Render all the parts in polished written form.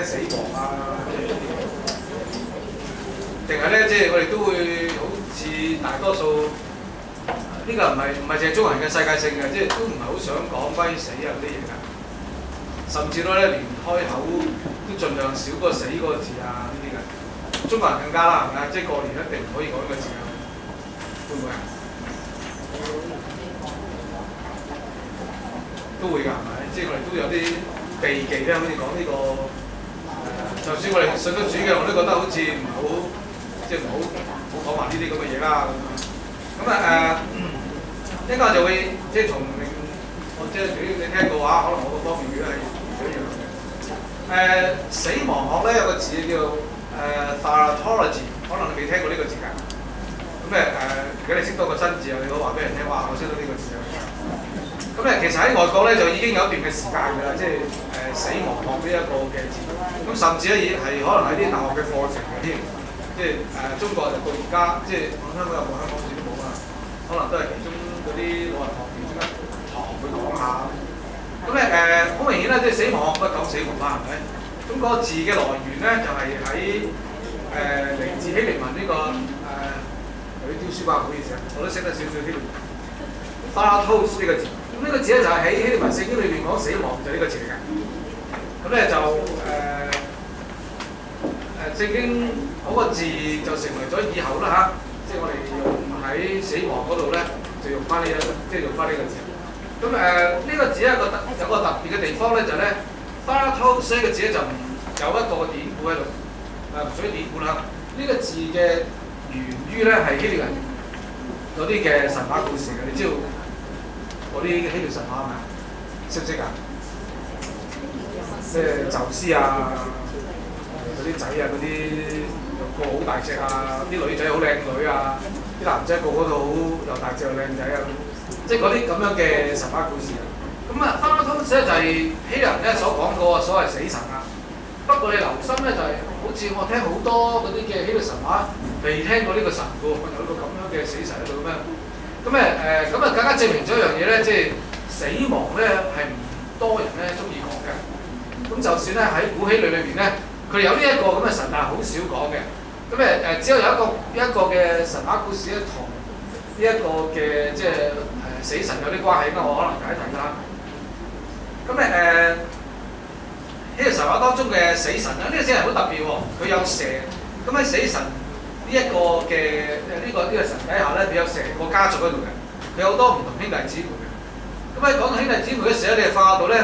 死亡啊，定係咧即係我哋都會好似大多數呢、個唔係淨係中國人嘅世界性嘅，即係都唔係好想講關於死啊嗰啲嘢㗎，甚至咧連開口都盡量少個死嗰個字啊呢啲㗎。中國人更加啦，係咪啊？即係過年一定唔可以講呢個字啊，會唔會啊？都會㗎，係咪？即係我哋都有啲避忌咧，好似講呢個就算我哋信得主嘅，我都覺得好似唔係好，即係唔好講埋呢啲咁嘅嘢啦。咁一陣就會即係從我即係主要你聽過話，可能我個方面如果係一樣嘅。死亡學咧有個字叫thanatology， 可能你未聽過呢個字㗎。咁如果你識多個新字啊，你可以話俾人聽，哇！我識到呢個字啊。咁其實喺外國咧就已經有一段嘅時間㗎啦，即係死亡學呢一個嘅字。咁甚至咧係可能喺啲大學嘅課程嘅添。即係中國就到而家，即係香港有冇？香港好似都冇啊。可能都係其中嗰啲老人學其中一堂去講下。咁好明顯啦，即係死亡學不講死亡啦，係咪？咁嗰個字嘅來源咧就係喺嚟自希臘文呢個有啲雕書吧，唔好意思啊，我都識得少少希臘文。Thanatos 呢個字，咁呢個字咧就係喺希臘文聖經裏邊講死亡就呢個字嚟嘅。咁咧就聖經嗰個字就成為咗以後啦嚇，即係我哋用喺死亡嗰度咧就用翻呢即係用翻呢個字。咁呢個字有個特別嘅地方咧就咧 Thanatos 呢個字咧就唔有一個典故喺度，唔屬於典故啦。呢個字嘅源於咧係希臘人嗰啲嘅神話故事嘅，你知道嗰啲希臘神話係咪？識唔識啊？即係宙斯啊，嗰啲仔啊，嗰啲個好大隻啊，啲女仔好靚女啊，啲男仔個都好又大隻又靚仔啊，即係嗰啲咁樣嘅神話故事啊。咁Thanatos咧就係希臘人咧所講個所謂死神啊。不過你留心咧就係、好似我聽好多嗰啲嘅希臘神話，未聽過呢個神嘅喎，有個咁樣嘅死神喺度咁樣。咁更加證明咗一樣嘢咧，即係死亡咧係唔多人咧中意講嘅。咁就算咧喺古希臘裏邊咧，佢哋有呢一個咁嘅神，但係好少講嘅。只有一個嘅神話故事咧，同呢一個嘅即係死神有啲關係，咁我可能睇一睇啦。呢個神話當中嘅死神咧，呢個死神好特別喎，佢有蛇。咁喺死神呢一個嘅呢個神底下咧，佢有成個家族喺度嘅，佢有好多唔同兄弟姊妹嘅。咁喺講到兄弟姊妹嘅時候，你就發覺到咧，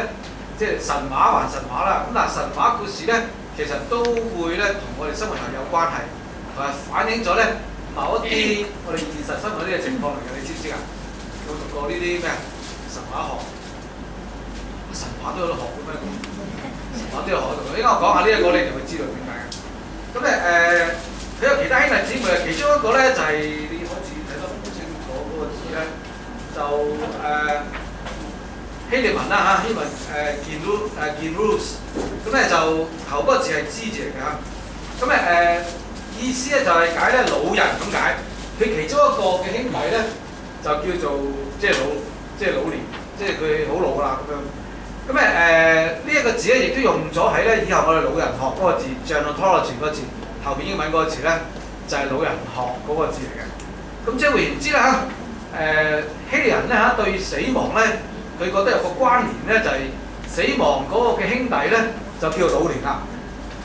即係神話還神話啦。咁嗱，神話故事咧，其實都會咧同我哋生活上有關係，同埋反映咗咧某一啲我哋現實生活呢個情況嚟嘅。你知唔知啊？有讀過呢啲咩神話學？神話都有得學嘅咩？神話都有學到。應該我講下呢一個，你就會知道點解嘅。咁佢有其他兄弟姊妹，其中一個咧就係、你好似睇得唔清楚嗰個字咧，就希臘文啦嚇，希臘文Gerounos，咁咧就頭嗰個字係支字嚟嘅嚇。咁意思咧就係解咧老人咁解。佢其中一個嘅兄弟咧就叫做即係老年，即係佢好老啦咁樣。呢一個字咧亦都用咗喺咧以後我哋老人學嗰個字 gerontology 嗰個字後邊英文嗰個字咧就係、是、老人學嗰個字嚟嘅。咁即係換言之啦希臘人咧對死亡咧佢覺得有個關聯咧就係、死亡嗰個嘅兄弟咧就叫做老年啦。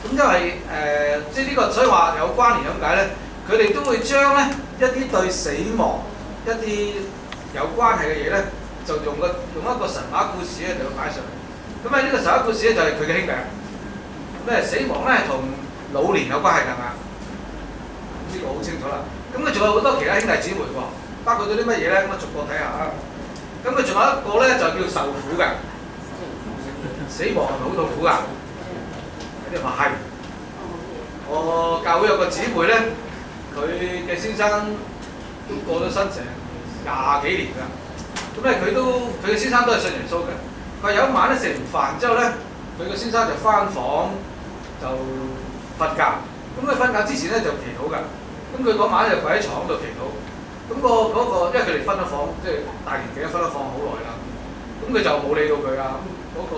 咁因為即係呢個所以話有關聯咁解咧，佢哋都會將咧一啲對死亡一啲有關係嘅嘢咧。就用一個神話故事咧就擺上嚟，咁呢個神話故事咧就係佢嘅兄弟，死亡咧同老年有關係㗎嘛？呢個好清楚啦。咁佢仲有好多其他兄弟姊妹喎，包括咗啲乜嘢咧？咁逐個睇下啊。咁佢仲有一個咧就叫受苦嘅，死亡係咪好痛苦㗎？有啲人話係。我教會有個姊妹咧，佢嘅先生都過咗身成20幾年㗎。佢嘅先生都係信耶穌嘅。佢話有一晚咧食完飯之後咧，佢個先生就返房就瞓覺。咁佢瞓覺之前咧就祈禱㗎。咁佢嗰晚就跪喺床度祈禱。咁因為佢哋分咗房，即係大年紀分咗房好耐啦。咁佢就冇理到佢啊。咁嗰個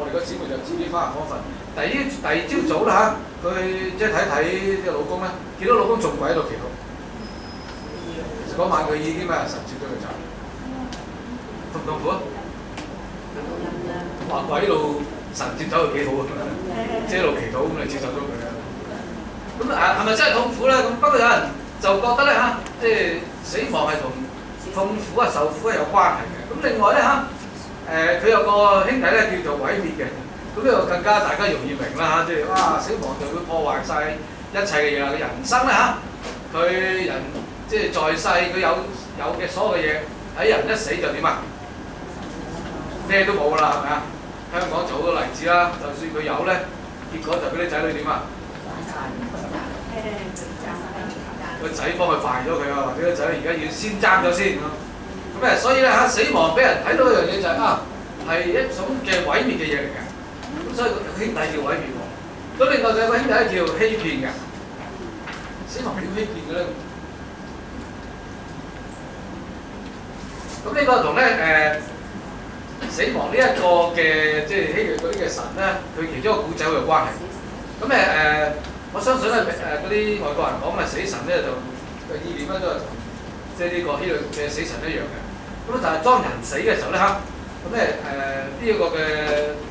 我哋個姊妹就自己翻入房瞓。第二朝早啦嚇，佢即係睇啲老公咧，見到老公仲跪喺度祈禱。其實嗰晚佢已經神接咗佢走，痛唔痛苦啊？話鬼佬神接走佢幾好啊！即係一路祈禱咁你接走咗佢啊！咁係咪真係痛苦咧？咁不過有人就覺得咧嚇，即係死亡係同痛苦啊、受苦係有關係嘅。咁另外咧嚇，佢有個兄弟咧叫做毀滅嘅，咁呢個更加大家容易明啦嚇，即係哇死亡就會破壞晒一切嘅嘢啦。佢人生咧嚇，佢人即係在世佢有嘅所有嘅嘢，喺人一死就點啊？咩都冇啦，係咪啊？香港就好多例子啦，就算佢有咧，結果就俾啲仔女點啊？個仔幫佢敗咗佢啊，或者個仔而家要先爭咗先咁所以咧嚇死亡俾人睇到一樣嘢就係係一種嘅毀滅嘅嘢嚟嘅。咁所以個兄弟叫毀滅喎。咁另外就有個兄弟叫欺騙嘅。死亡點欺騙嘅咧？咁呢個同咧死亡呢一個嘅即係希臘嗰啲嘅神咧，佢其中一個古仔有關係。咁我相信咧嗰啲外國人講嘅死神咧就個意念咧都係同即係呢個希臘嘅死神一樣嘅。咁但係當人死嘅時候咧嚇，咁呢一個嘅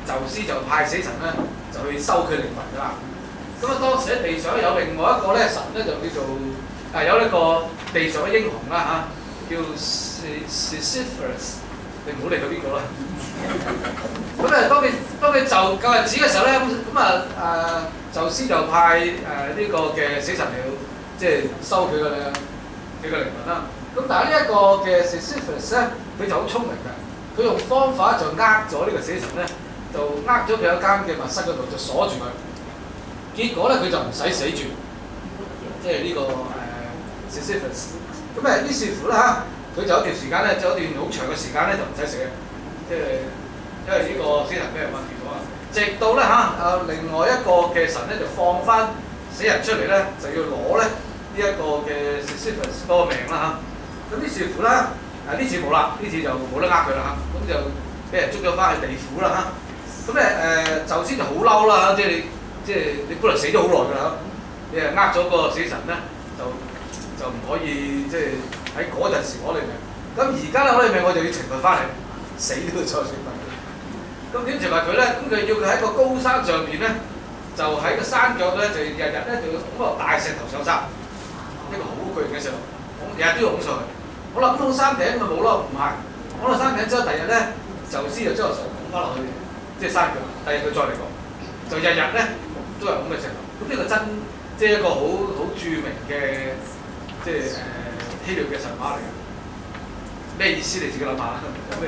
宙斯就派死神咧就去收佢靈魂㗎啦。咁當時喺地上有另外一個咧神咧就叫做有呢個地上嘅英雄啦嚇，叫 Sisyphus。你唔好理佢邊個啦。咁當佢就夠日子嘅時候咧，咁宙斯就派呢個嘅死神嚟即係收佢嘅靈魂啦。咁但係呢一個嘅 Sisyphus 咧，佢就好聰明嘅，佢用方法就咗呢個死神咧，就咗佢一間嘅密室嗰度就鎖住佢。結果咧佢就唔使死住，即係呢個Sisyphus。咁於是乎咧嚇。佢就有一段時間咧，就有一段好長嘅時間咧，就唔使死嘅，即係因為呢個死神俾人困住咗啊！直到咧另外一個嘅神咧就放翻死人出嚟咧，就要攞咧呢一個嘅 Sisyphus 嗰個命啦嚇。咁於是乎咧，呢次冇啦，呢次就冇得佢啦嚇，咁就俾人捉咗翻去地府啦嚇。咁宙斯就好嬲啦嚇，即係你本來死咗好耐㗎啦，你咗個死神咧，就唔可以即係。喺嗰陣時攞你命，咁而家攞你命我就要懲罰翻嚟，死都要再懲罰佢。咁點懲罰佢咧？咁佢要佢喺個高山上邊咧，就喺個山腳咧，就日日咧就要拱個大石頭上山，一個好巨型嘅石頭，日日都要拱上去。好啦，咁到山頂咪冇咯，唔係，拱到山頂之後，第二日咧，宙斯就將個石頭拱翻落去，即係山腳。第二日佢再嚟講，就日日咧都係拱嘅石頭。咁呢個真即係一個好著名嘅即係希臘嘅神話嚟嘅，咩意思你自己諗下，有咩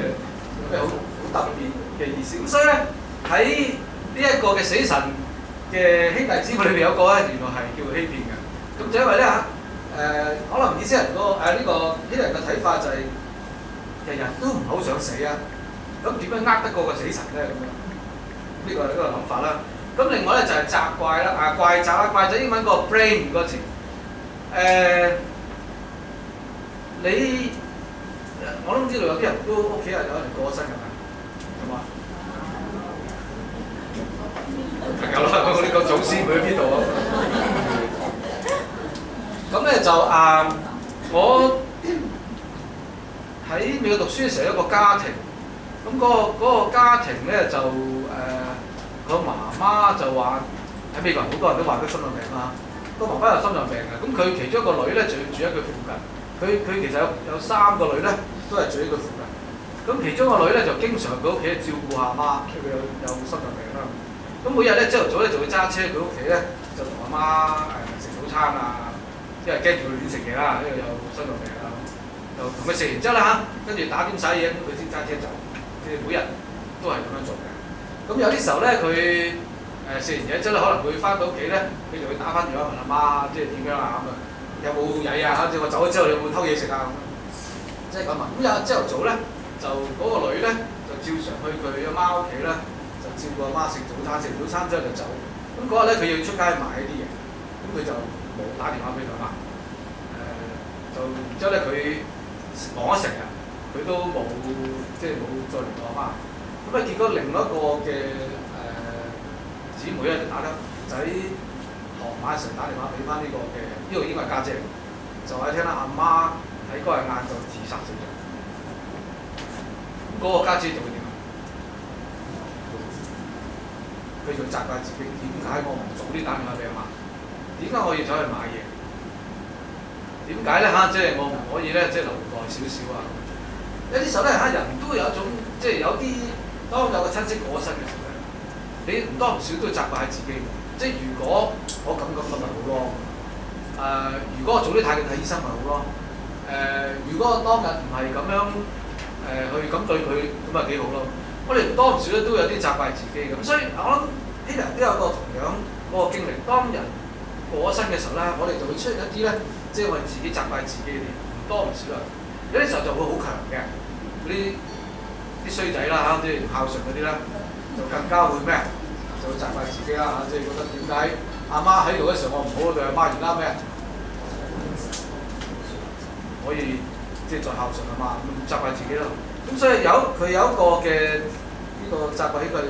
好特別嘅意思？咁所以咧喺呢一個嘅死神嘅兄弟姊妹裏面有個咧，原來係叫欺騙嘅。咁就因為咧可能以色列人呢個希臘人嘅睇法就係日日都唔好想死啊，咁點樣得過個死神咧？咁樣呢個係一個諗法啦。咁另外咧就係責怪啦，怪責啦，怪責英文個 blame 嗰個字，我都知道有啲人都屋企人有人過身㗎嘛，係嘛？朋友啦，我呢個祖先佢喺邊度啊？咁咧就我喺美國讀書嘅時候有一個家庭，咁嗰個家庭咧就個媽媽就話喺美國人好多人都患得心臟病啦，個媽媽有心臟病嘅，咁佢其中一個女咧就要住喺佢附近。佢其實有3個女咧，都係住喺佢附近。咁其中個女咧就經常佢屋企照顧下媽，因為佢有心臟病啦。咁每日咧朝頭早咧就會揸車佢屋企咧，就同阿媽食早餐啊，因為驚住佢亂食嘢啦，因為有心臟病啦。就同佢食完之後啦嚇，跟住打點晒嘢，咁佢先揸車走。即係每日都係咁樣做嘅。咁有啲時候咧，佢食完嘢之後咧，可能會翻到屋企咧，佢就會打翻電話問阿媽，即係點樣啊咁啊。有冇曳啊？即係我走咗之後，你有冇偷嘢食啊？即係咁啊！咁有朝頭早咧，就嗰個女咧就照常去佢阿媽屋企啦，就照顧阿媽食早餐，食完早餐之後就走。咁嗰日咧，佢要出街買啲嘢，咁佢就冇打電話俾佢阿媽。就然之後咧，佢忙咗成日，咁佢都冇再聯絡媽。咁啊結果另一個嘅姊妹咧就打得仔傍晚嘅時候打電話俾翻呢個嘅，呢個應該係家姐，就係聽到阿媽喺嗰日晏晝自殺死咗。咁嗰個家姐就會點啊？佢就責怪自己，點解我唔早啲打電話俾阿媽？點解我要走去買嘢？點解咧嚇？即係我唔可以咧，即係留耐少少啊！有啲時候咧嚇，人都有一種即係有啲當有個親戚過身嘅時候咧，你唔多唔少都要責怪下自己。即係如果我咁咪好咯。如果我早啲帶佢睇醫生咪好咯。如果我當日唔係咁樣去咁對佢，咁咪幾好咯。我哋唔多唔少咧都有啲責怪自己咁，所以我諗希臘人都有個同樣嗰個經歷。當人過咗身嘅時候咧，我哋就會出現一啲咧，即係我哋自己責怪自己嘅啲，唔多唔少啊。有啲時候就會好強嘅，啲衰仔啦嚇，即係唔孝順嗰啲咧，就更加會咩？就會責怪自己啦嚇，即係覺得點解阿媽喺度嘅時候我唔好對阿媽，而家咩？可以即係再孝順阿媽，咁責怪自己咯。咁所以佢有一個嘅呢個責怪呢個